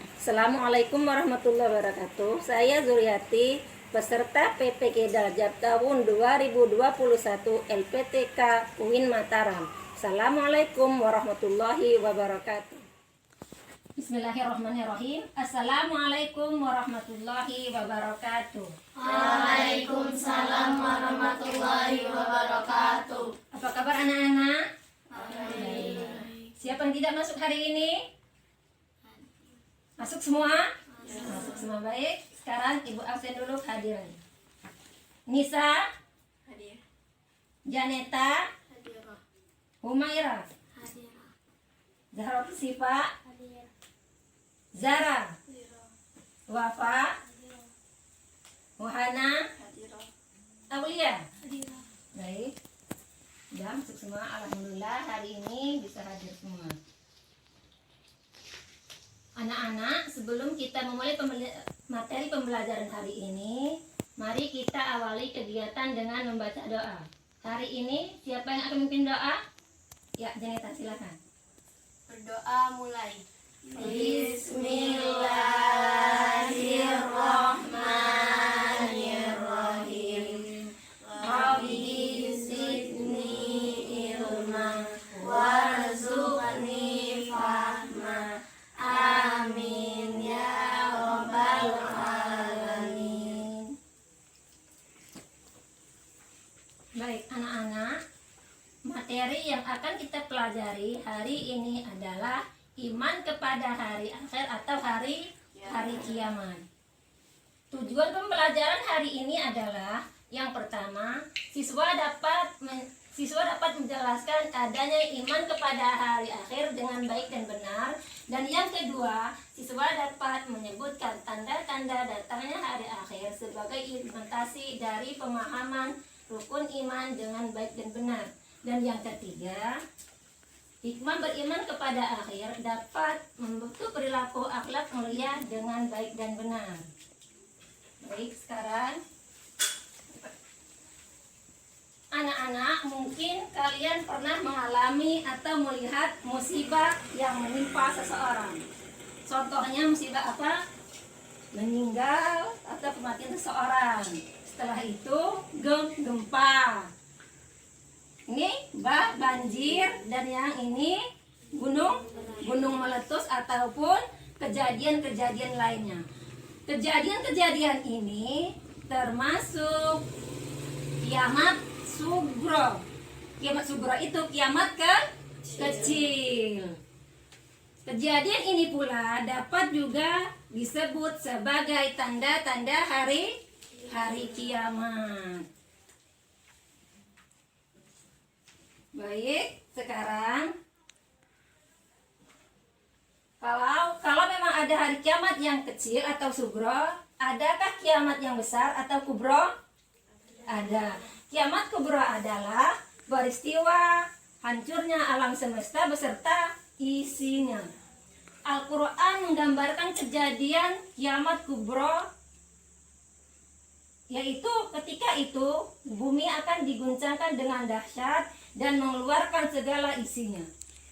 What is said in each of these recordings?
Assalamualaikum warahmatullahi wabarakatuh. Saya Zuriati, peserta PPK Daljab tahun 2021 LPTK UIN Mataram. Assalamualaikum warahmatullahi wabarakatuh. Bismillahirrahmanirrahim. Assalamualaikum warahmatullahi wabarakatuh. Waalaikumsalam warahmatullahi wabarakatuh. Apa kabar anak-anak? Siapa yang tidak masuk hari ini? Masuk semua? Masuk semua, baik. Sekarang Ibu absen dulu kehadiran. Nisa, Hadir. Janeta, Hadirah. Humaira, Hadirah. Zahra Sifa, Hadir. Zara, Hadirah. Wafa, Hadirah. Wahana, Hadirah. Aulia. Hadirah. Baik. Sudah masuk semua. Alhamdulillah hari ini bisa hadir semua. Anak-anak, sebelum kita memulai materi pembelajaran hari ini, mari kita awali kegiatan dengan membaca doa. Hari ini siapa yang akan memimpin doa? Ya, Janeta silakan. Berdoa mulai. Bismillahirrahmanirrahim. Rabbi zidni ilma warzuqni fahma. Amin ya rabbal alamin. Baik, anak-anak, materi yang akan kita pelajari hari ini adalah iman kepada hari akhir atau hari kiamat. Tujuan pembelajaran hari ini adalah yang pertama, siswa dapat menjelaskan adanya iman kepada hari akhir dengan baik dan benar, dan yang kedua, siswa dapat menyebutkan tanda-tanda datangnya hari akhir sebagai implementasi dari pemahaman rukun iman dengan baik dan benar. Dan yang ketiga, hikmah beriman kepada akhir dapat membentuk perilaku akhlak mulia dengan baik dan benar. Baik, sekarang anak-anak, mungkin kalian pernah mengalami atau melihat musibah yang menimpa seseorang. Contohnya musibah apa? Meninggal atau kematian seseorang. Setelah itu gempa. Ini banjir, dan yang ini gunung meletus ataupun kejadian-kejadian lainnya. Kejadian-kejadian ini termasuk kiamat sugro. Kiamat sugro itu kiamat kecil. Kejadian ini pula dapat juga disebut sebagai tanda-tanda hari kiamat. Baik, sekarang kalau memang ada hari kiamat yang kecil atau sugro, adakah kiamat yang besar atau kubro? Ada. Kiamat kubro adalah peristiwa hancurnya alam semesta beserta isinya. Al-Quran menggambarkan kejadian kiamat kubro, yaitu ketika itu bumi akan diguncangkan dengan dahsyat dan mengeluarkan segala isinya.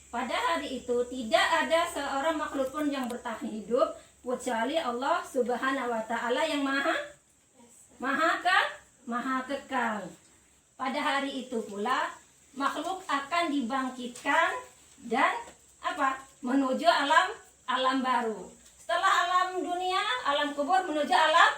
Pada hari itu tidak ada seorang makhluk pun yang bertahan hidup kecuali Allah Subhanahu wa taala yang maha kekal. Pada hari itu pula makhluk akan dibangkitkan dan menuju alam baru. Setelah alam dunia, alam kubur menuju alam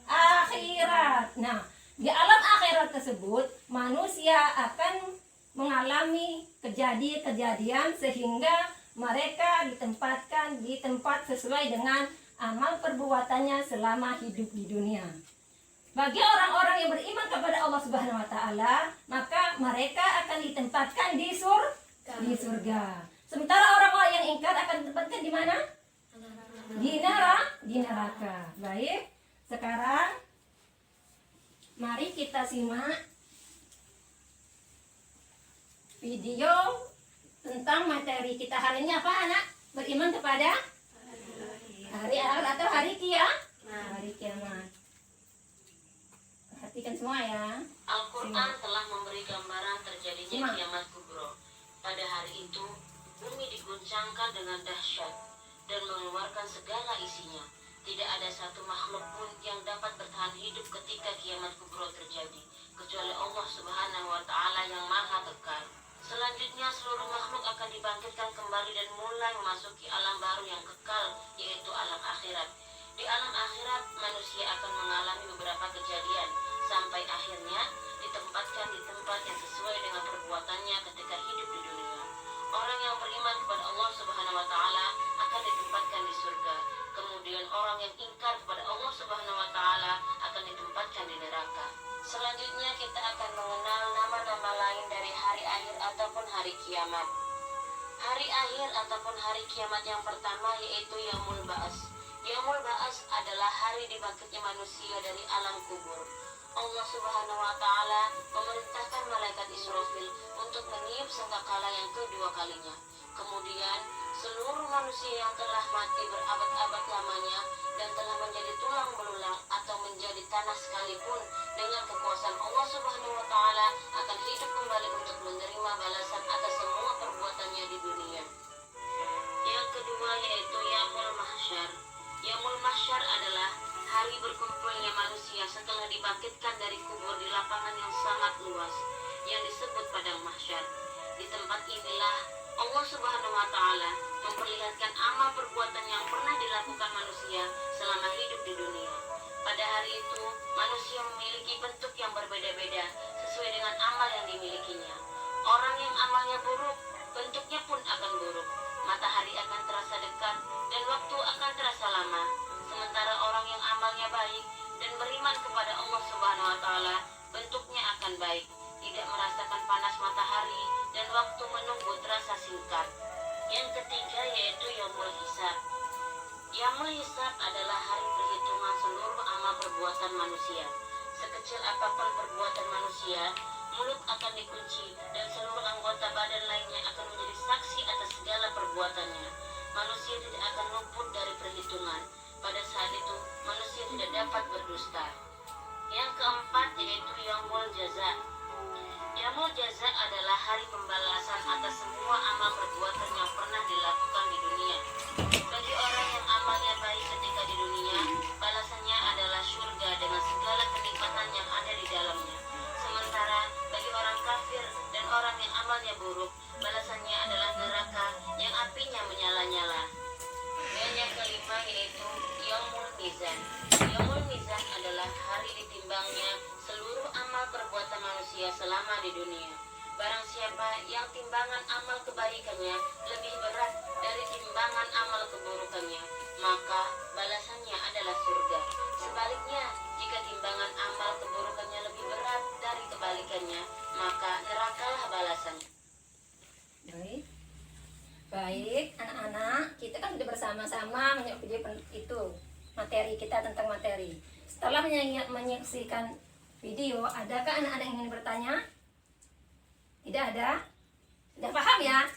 akhirat. Nah, di alam akhirat tersebut manusia akan mengalami kejadian-kejadian sehingga mereka ditempatkan di tempat sesuai dengan amal perbuatannya selama hidup di dunia. Bagi orang-orang yang beriman kepada Allah Subhanahu wa taala, maka mereka akan ditempatkan di surga. Sementara orang-orang yang ingkar akan ditempatkan di mana? Di neraka. Baik, sekarang mari kita simak video tentang materi kita hari ini. Apa anak? Beriman kepada hari akhir atau hari kiamat. Perhatikan semua ya. Al-Quran telah memberi gambaran terjadinya kiamat kubro. Pada hari itu, bumi diguncangkan dengan dahsyat dan mengeluarkan segala isinya. Tidak ada satu makhluk pun yang dapat bertahan hidup ketika kiamat kubro terjadi, kecuali Allah Subhanahu wa Ta'ala yang Maha Kekal. Selanjutnya seluruh makhluk akan dibangkitkan kembali dan mulai memasuki alam baru yang kekal, yaitu alam akhirat. Di alam akhirat, manusia akan mengalami beberapa kejadian, sampai akhirnya ditempatkan di tempat yang sesuai dengan perbuatannya ketika hidup di dunia. Orang yang beriman kepada Allah Subhanahu wa Ta'ala akan ditempatkan di surga. Kemudian orang yang ingkar kepada Allah Subhanahu wa Ta'ala akan ditempatkan di neraka. Selanjutnya kita akan mengenal nama-nama lain dari hari akhir ataupun hari kiamat. Hari akhir ataupun hari kiamat yang pertama yaitu Yaumul Ba'as. Yaumul Ba'as adalah hari dibangkitnya manusia dari alam kubur. Allah Subhanahu wa Ta'ala memerintahkan malaikat Israfil untuk meniup sangkakala yang kedua kalinya. Kemudian seluruh manusia yang telah mati berabad-abad lamanya dan telah menjadi tulang belulang atau menjadi tanah sekalipun, dengan kekuasaan Allah Subhanahu wa Ta'ala akan hidup kembali untuk menerima balasan atas semua perbuatannya di dunia. Yang kedua yaitu Yaumul Mahsyar. Yaumul Mahsyar adalah hari berkumpulnya manusia setelah dibangkitkan dari kubur di lapangan yang sangat luas yang disebut padang mahsyar. Di tempat inilah Allah Subhanahu wa Ta'ala memperlihatkan amal perbuatan yang pernah dilakukan manusia selama hidup di dunia. Pada hari itu, manusia memiliki bentuk yang berbeda-beda sesuai dengan amal yang dimilikinya. Orang yang amalnya buruk, bentuknya pun akan buruk. Matahari akan terasa dekat dan waktu akan terasa lama. Sementara orang yang amalnya baik dan beriman kepada Allah Subhanahu wa Ta'ala, bentuknya akan baik, tidak merasakan panas matahari dan waktu menunggu terasa singkat. Yang ketiga yaitu Yaumul Hisab. Yaumul Hisab adalah hari perhitungan seluruh amal perbuatan manusia. Sekecil apapun perbuatan manusia, mulut akan dikunci dan seluruh anggota badan lainnya akan menjadi saksi atas segala perbuatannya. Manusia tidak akan luput dari perhitungan. Pada saat itu, manusia tidak dapat berdusta. Yang keempat yaitu Yaumul Jaza. Yaumul Jaza adalah hari pembalasan atas semua amal perbuatan yang pernah dilakukan di dunia. Bagi orang yang amalnya baik ketika di dunia, balasannya adalah surga dengan segala kenikmatan yang ada di dalamnya. Sementara bagi orang kafir dan orang yang amalnya buruk, balasannya adalah neraka yang apinya menyala-nyala. Dan yang kelima yaitu Yaumul Mizan. Yaumul Mizan adalah hari ditimbangnya seluruh amal perbuatan manusia selama di dunia. Barang siapa yang timbangan amal kebaikannya lebih berat dari timbangan amal keburukannya, maka balasannya adalah surga. Sebaliknya, jika timbangan amal keburukannya lebih berat dari kebalikannya, maka nerakalah balasannya. Baik, anak-anak, kita kan sudah bersama-sama menyaksikan itu materi kita tentang materi. Setelah menyaksikan video, adakah anak-anak yang ingin bertanya? Tidak ada? Sudah paham ya?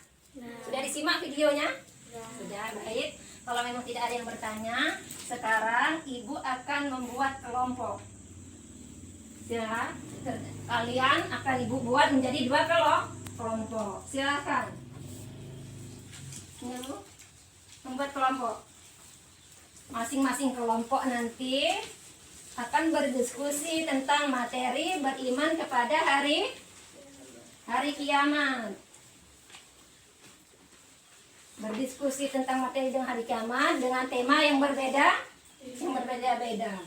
Sudah disimak videonya? Sudah, baik. Kalau memang tidak ada yang bertanya, sekarang ibu akan membuat kelompok. Ya, kalian akan ibu buat menjadi 2 kelompok. Silakan. Ini Bu, membuat kelompok. Masing-masing kelompok nanti akan berdiskusi tentang materi beriman kepada hari kiamat. Berdiskusi tentang materi dengan hari kiamat dengan tema yang berbeda-beda.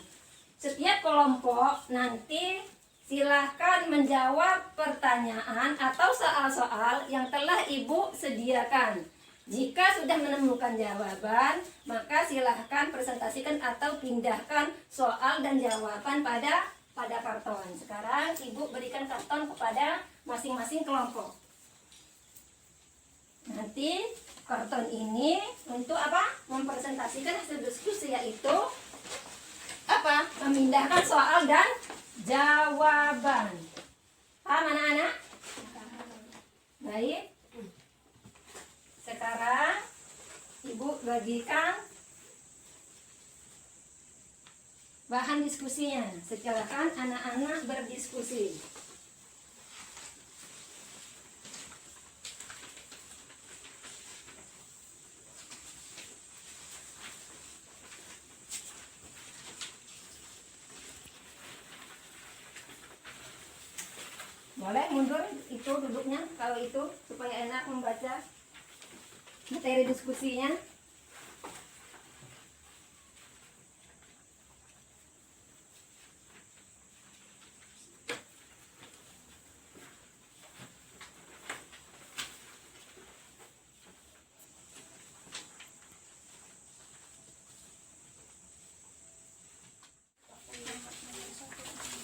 Setiap kelompok nanti silahkan menjawab pertanyaan atau soal-soal yang telah ibu sediakan. Jika sudah menemukan jawaban, maka silahkan presentasikan atau pindahkan soal dan jawaban pada karton. Sekarang ibu berikan karton kepada masing-masing kelompok. Nanti karton ini untuk apa? Mempresentasikan hasil diskusi, yaitu apa? Memindahkan soal dan jawaban. Paham anak-anak? Baik. Sekarang ibu bagikan bahan diskusinya. Silakan anak-anak berdiskusi. Boleh mundur itu duduknya kalau itu supaya enak membaca materi diskusinya.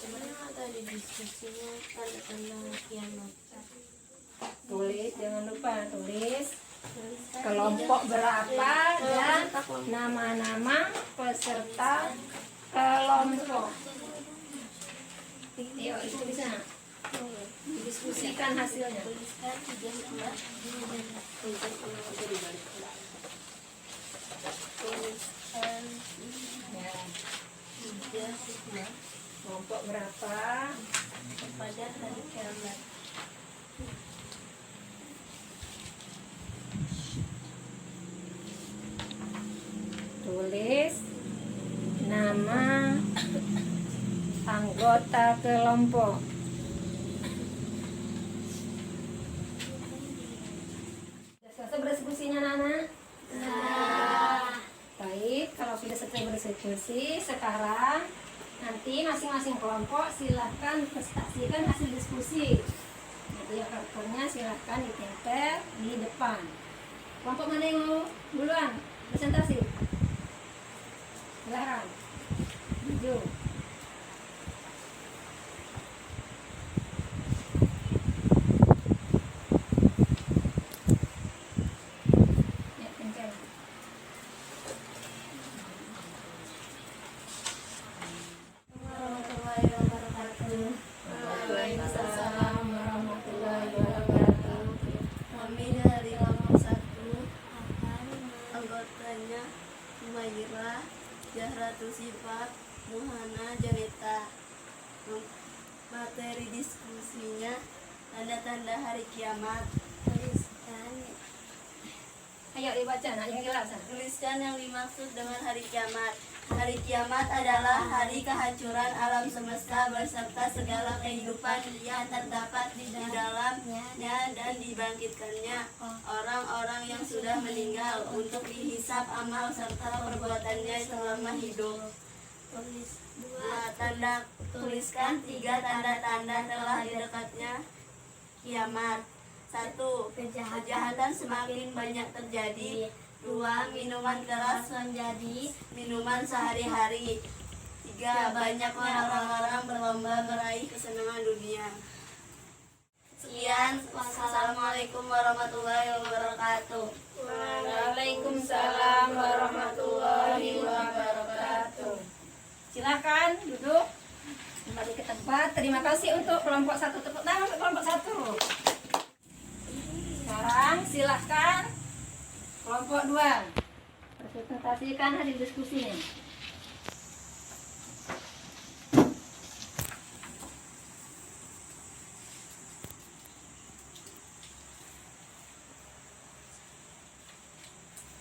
Sebenarnya tadi diskusinya tanda-tanda kiamat. Tulis, jangan lupa tulis kelompok berapa dan nama-nama peserta kelompok. Ayo, itu bisa didiskusikan hasilnya. Tuliskan 3 hikmah. Tuliskan Ya, 3 hikmah kelompok berapa? kepada hari kiamat. Tulis nama anggota kelompok. Sudah selesai berdiskusinya, Nana? Baik, kalau sudah selesai berdiskusi, sekarang nanti masing-masing kelompok silahkan presentasikan hasil diskusi. Nanti kartunya silahkan ditempel di depan. Kelompok mana yang mau duluan presentasi? Silahkan. Maju. Ya, pencet. Warahmatullahi wabarakatuh. Waalaikumsalam warahmatullahi wabarakatuh. Kami dari kelompok 1, anggotanya Humairah, Zahratul Sifat, Muhana, Janeta. Materi diskusinya tanda-tanda hari kiamat. Ayo dibaca, nak yang jelas. Tuliskan yang dimaksud dengan hari kiamat. Hari kiamat adalah hari kehancuran alam semesta beserta segala kehidupan yang terdapat di dalamnya dan dibangkitkannya orang-orang yang sudah meninggal untuk dihisap amal serta perbuatannya selama hidup. Tuliskan 3 tanda-tanda telah dekatnya kiamat. 1. Kejahatan semakin banyak terjadi. 2. Minuman keras menjadi minuman sehari-hari. 3. Banyaknya orang-orang berlomba meraih kesenangan dunia. Sekian, wassalamualaikum warahmatullahi wabarakatuh. Waalaikumsalam warahmatullahi wabarakatuh. Silakan duduk kembali ke tempat. Terima kasih untuk kelompok 1. Tepuk tangan untuk kelompok 1. Sekarang silahkan kelompok 2 presentasikan hasil diskusinya.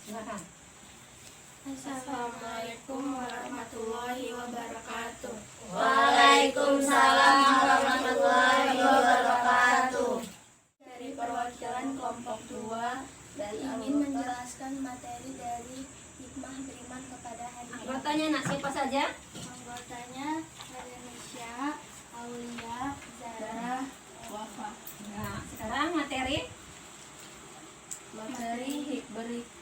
Silakan. Assalamualaikum warahmatullahi wabarakatuh. Waalaikumsalam warahmatullahi wabarakatuh. Dari perwakilan kelompok 2 dan ingin menjelaskan materi dari hikmah beriman kepada hari kiamat. Anggotanya nak siapa saja? Anggotanya Indonesia, Aulia, Zara, Wafa. Nah, sekarang materi.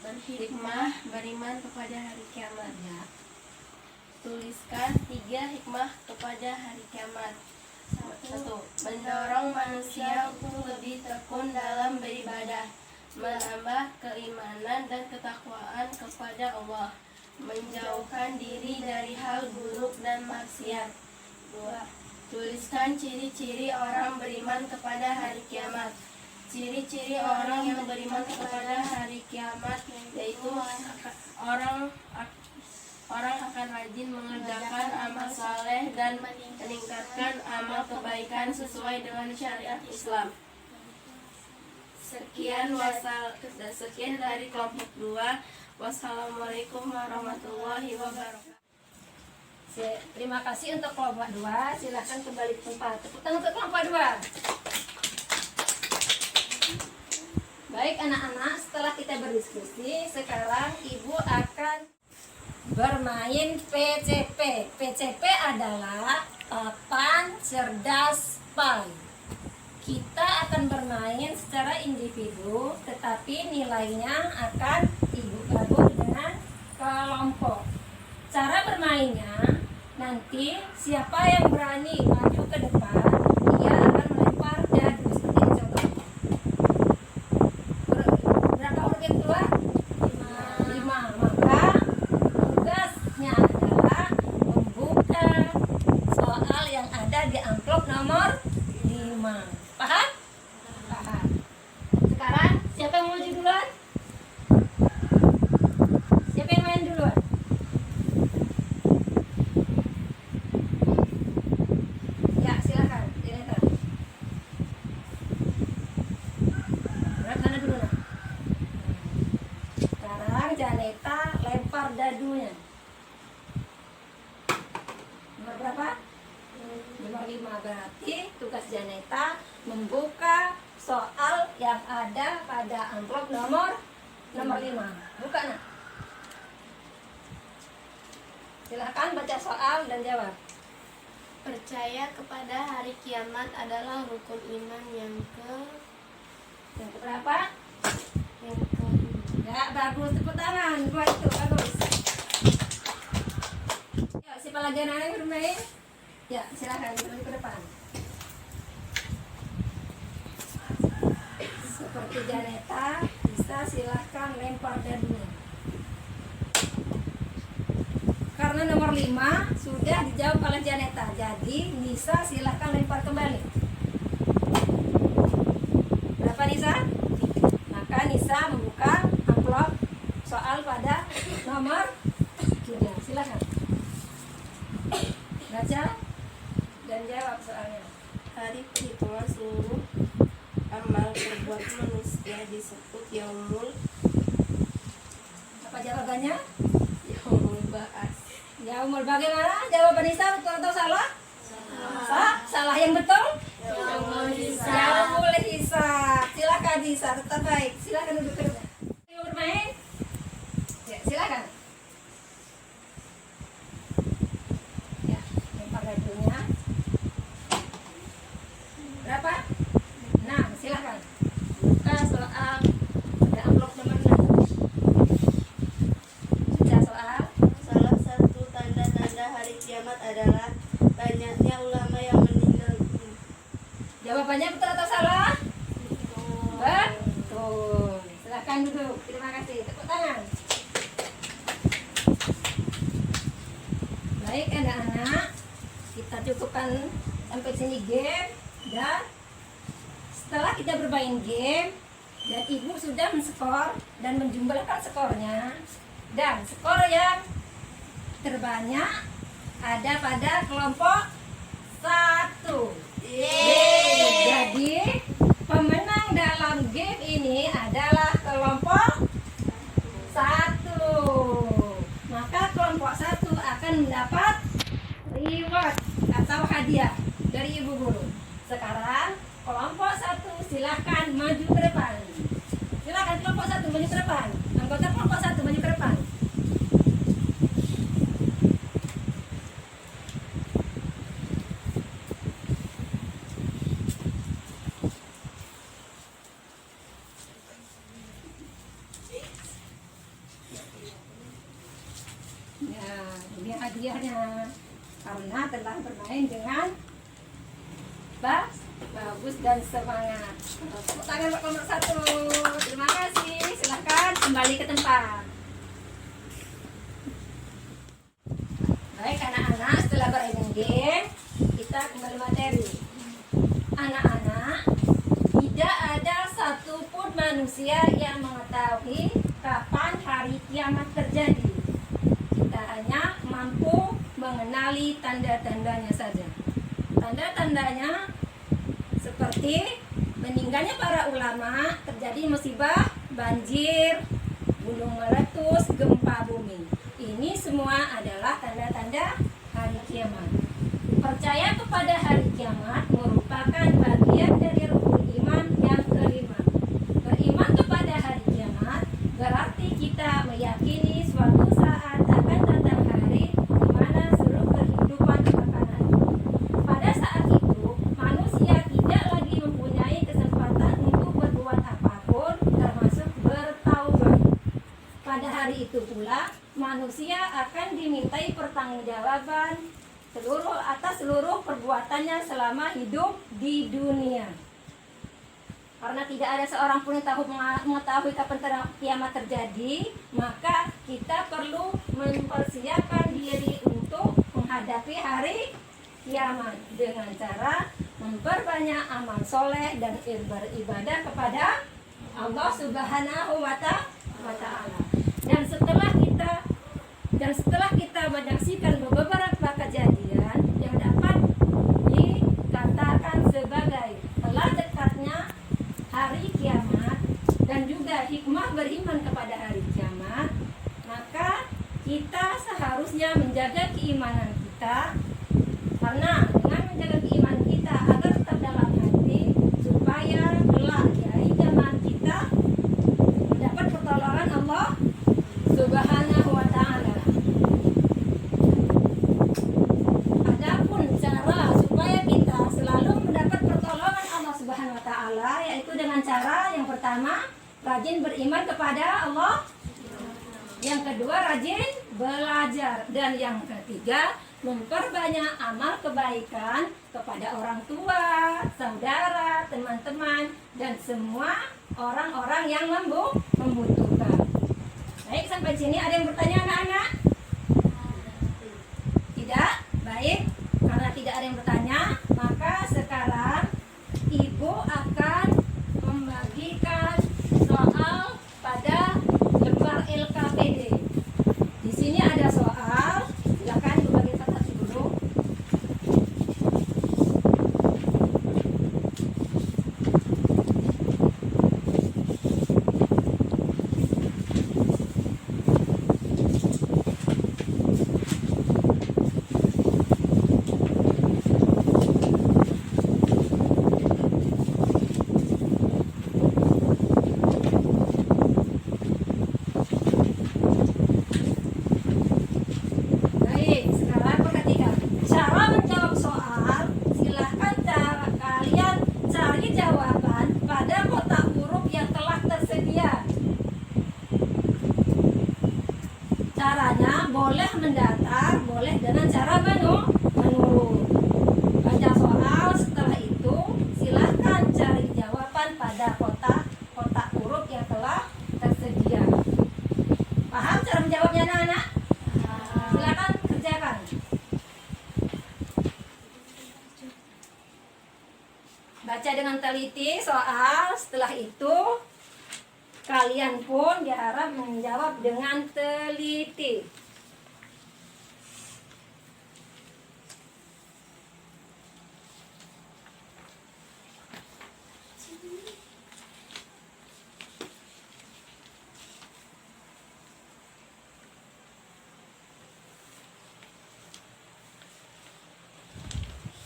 Berhikmah beriman kepada hari kiamat. Ya. Tuliskan 3 hikmah kepada hari kiamat. 1. Mendorong manusia untuk lebih tekun dalam beribadah, menambah keimanan dan ketakwaan kepada Allah, menjauhkan diri dari hal buruk dan maksiat. 2. Tuliskan ciri-ciri orang beriman kepada hari kiamat. Ciri-ciri orang yang beriman kepada hari kiamat yaitu orang akan rajin mengerjakan amal saleh dan meningkatkan amal kebaikan sesuai dengan syariat Islam. Sekian dari kelompok 2. Wassalamualaikum warahmatullahi wabarakatuh. Terima kasih untuk kelompok 2. Silahkan kembali ke tempat. Tepuk tangan untuk kelompok 2. Baik anak-anak, setelah kita berdiskusi, sekarang ibu akan bermain PCP. PCP adalah papan cerdas pai. Kita akan bermain secara individu, tetapi nilainya akan ibu gabung dengan kelompok. Cara bermainnya, nanti siapa yang berani maju ke depan, dia akan melempar dadu seperti ini contohnya. Berapa huruf yang keluar? 5. Maka tugasnya adalah membuka soal yang ada di amplop nomor 5. Paham? Paham. Sekarang siapa yang mau maju duluan? Siapa yang main duluan? Ya, silakan. Janeta. Berat mana dulu nak? Sekarang Janeta lempar dadunya. Nomor berapa? Nomor 5. Berarti tugas Janeta membuka soal yang ada pada amplop nomor 5. Buka nak. Silakan baca soal dan jawab. Percaya kepada hari kiamat adalah rukun iman yang Yang berapa? ke Ya, bagus. Tepuk tangan buat itu. Bagus. Ya, siapa lagi anak-anak yang bermain? Ya, silakan maju ke depan. Seperti Janeta, bisa silahkan lempar dadunya. Karena nomor 5 sudah dijawab oleh Janeta, jadi Nisa silahkan lempar kembali. Berapa Nisa? Maka Nisa membuka amplop soal pada nomor 3. Silakan baca dan jawab soalnya. hari perhitungan seluruh amal perbuatan manusia disebut yaumul Apa jawabannya? ba'ats. Yaumul bagaimana? Jawaban Nisa betul atau salah? Salah yang betul? Yaumul hisab. Silakan Nisa, tetap baik. Silakan duduk ke depan. Mau bermain? Ya, silakan. Ya, lempar dadunya. Berapa? 6. Silakan. Buka soal pada amplop nomor 6. Sudah soal? Salah satu tanda-tanda hari kiamat adalah banyaknya ulama yang meninggal dunia. Jawabannya betul atau salah? Betul. Silakan duduk. Terima kasih. Tepuk tangan. Baik anak-anak, kita cukupkan sampai sini game. Dan setelah kita bermain game dan ibu sudah menskor dan menjumlahkan skornya, dan skor yang terbanyak ada pada kelompok 1. Jadi pemenang dalam game ini adalah kelompok 1. Maka kelompok 1 akan mendapat reward atau hadiah dari ibu guru. Sekarang kelompok 1 silahkan maju ke depan. Silahkan kelompok 1 maju ke depan. Anggota kelompok 1 maju ke depan. Ya, ini hadiahnya karena telah bermain dengan bagus dan semangat. Tepuk tangan untuk kelompok 1. Terima kasih. Silahkan kembali ke tempat. Baik anak-anak, setelah bermain game, kita kembali materi. Anak-anak, tidak ada satupun manusia yang mengetahui kapan hari kiamat terjadi. Kita hanya mampu mengenali tanda-tandanya saja. Tanda-tandanya seperti meninggalnya para ulama, terjadi musibah, banjir, gunung meletus, gempa bumi. Ini semua adalah tanda-tanda hari kiamat. Percaya kepada hari kiamat merupakan bagian dari rukun iman yang kelima. Beriman kepada meyakini suatu saat akan datang hari di mana seluruh kehidupan akan hancur. Pada saat itu, manusia tidak lagi mempunyai kesempatan untuk berbuat apapun, termasuk bertaubat. Pada hari itu pula, manusia akan dimintai pertanggungjawaban atas seluruh perbuatannya selama hidup di dunia. Karena tidak ada seorang pun yang mengetahui kapan kiamat terjadi, maka kita perlu mempersiapkan diri untuk menghadapi hari kiamat dengan cara memperbanyak amal soleh dan beribadah kepada Allah Subhanahu wa Ta'ala. Dan setelah kita menyaksikan beberapa kejadian yang dapat dikatakan sebagai telah dekatnya hari kiamat dan juga hikmah beriman kepada hari kiamat, maka kita seharusnya menjaga keimanan kita, karena dengan menjaga keimanan kita agar tetap dalam hati, supaya kelak di hari kiamat kita mendapat pertolongan Allah Subhanahu wa Ta'ala. Adapun cara supaya kita selalu mendapat pertolongan Allah Subhanahu wa Ta'ala, yaitu dengan cara yang pertama, rajin beriman kepada Allah. Yang kedua, rajin belajar. Dan yang ketiga, memperbanyak amal kebaikan kepada orang tua, saudara, teman-teman, dan semua orang-orang yang membutuhkan. Baik, sampai sini ada yang bertanya anak-anak? Tidak? Baik, karena tidak ada yang bertanya, maka sekarang Ibu akan membagikan soal pada lembar LKPD. Di sini ada soal, silakan Ibu bagi kertas dulu. Baik, sekarang perhatikan. Cara menjawab soal, silahkan kalian cari jawaban pada kotak huruf yang telah tersedia. Caranya boleh mendatar, boleh dengan cara menurun. Baca soal, setelah itu silahkan cari jawaban pada kotak huruf yang telah tersedia. Paham cara menjawabnya anak-anak? Silakan kerjakan. Baca dengan teliti soal, setelah itu kalian pun diharap menjawab dengan teliti.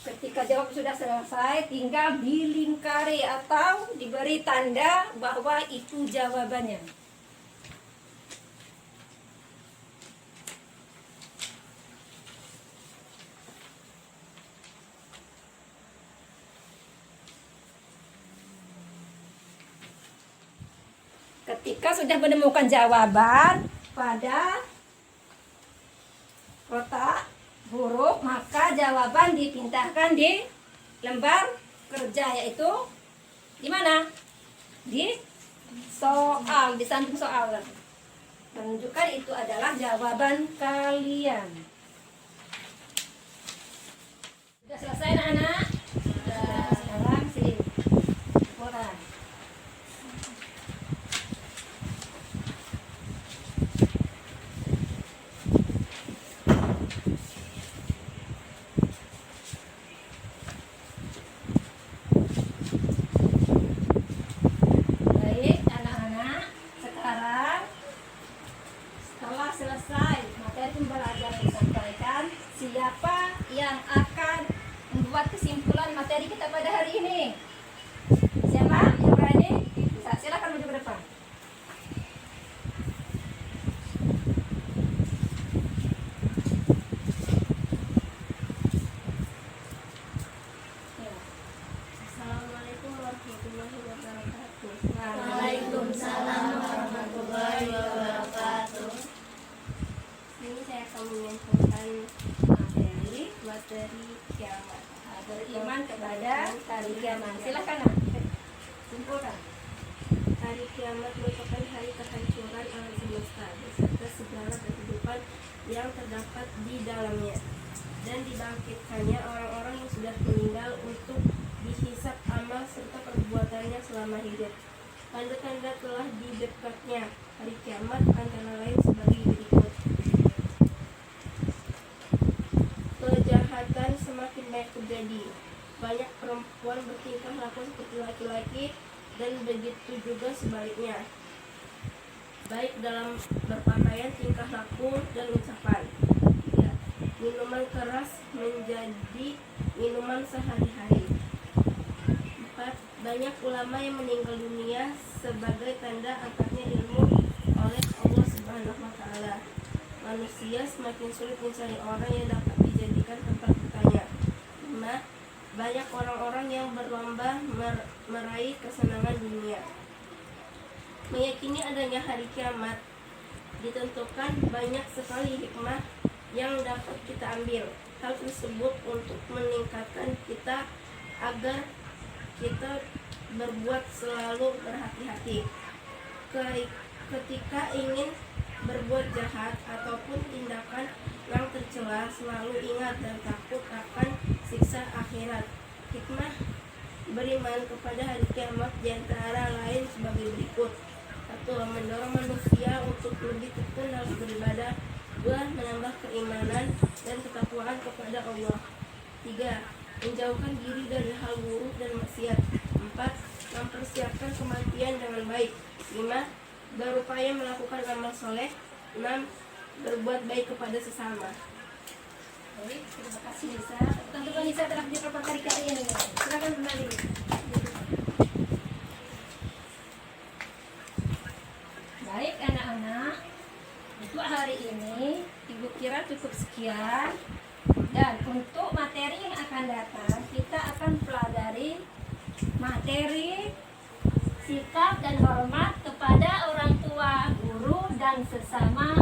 Ketika jawab sudah selesai, tinggal dilingkari atau diberi tanda bahwa itu jawabannya. Ketika sudah menemukan jawaban pada kotak huruf, maka jawaban dipindahkan di lembar kerja, yaitu di mana? Di soal, di samping soal. Menunjukkan itu adalah jawaban kalian. Sudah selesai anak-anak? Sudah. Sekarang sini. Mulai. Baik, anak-anak, sekarang setelah selesai materi pembelajaran yang disampaikan, siapa yang akan membuat kesimpulan materi kita pada hari ini? Siapa yang berani? Bisa, silakan maju ke depan. akan menyentuhkan materi kiamat. Beriman kepada hari kiamat. Silakan Nak. Simpulkan. Hari kiamat merupakan hari kehancuran alam semesta beserta segala kehidupan yang terdapat di dalamnya, dan dibangkitkannya orang-orang yang sudah meninggal untuk dihisab amal serta perbuatannya selama hidup. Tanda-tanda telah didekatnya hari kiamat antara lain sebagai berikut. Kejahatan semakin banyak terjadi. Banyak perempuan bertingkah laku seperti laki-laki, dan begitu juga sebaliknya, baik dalam berpakaian, tingkah laku, dan ucapan. Ya, minuman keras menjadi minuman sehari-hari. 4. Banyak ulama yang meninggal dunia sebagai tanda angkatnya ilmu oleh Allah Subhanahu wa Ta'ala. Manusia semakin sulit mencari orang yang dapat dijadikan tempat bertanya. 5. Banyak orang-orang yang berlomba meraih kesenangan dunia. Meyakini adanya hari kiamat ditentukan banyak sekali hikmah yang dapat kita ambil. Hal tersebut untuk meningkatkan kita agar kita berbuat selalu berhati-hati. Ketika ingin berbuat jahat ataupun tindakan yang tercela, selalu ingat dan takut akan siksa akhirat. Hikmah beriman kepada hari kiamat diantara lain sebagai berikut. 1. Mendorong manusia untuk lebih tekun dalam beribadah. 2. Menambah keimanan dan ketakwaan kepada Allah. 3. Menjauhkan diri dari hal buruk dan maksiat. 4. Mempersiapkan kematian dengan baik. 5. Berupaya melakukan amal soleh. 6. Berbuat baik kepada sesama. Baik, terima kasih Nisa. Tentukan Nisa telah menjawab hari kalian ini. Silakan kembali. Baik anak-anak, untuk hari ini Ibu kira cukup sekian. Dan untuk materi yang akan datang, kita akan pelajari materi sikap dan hormat kepada orang tua, guru, dan sesama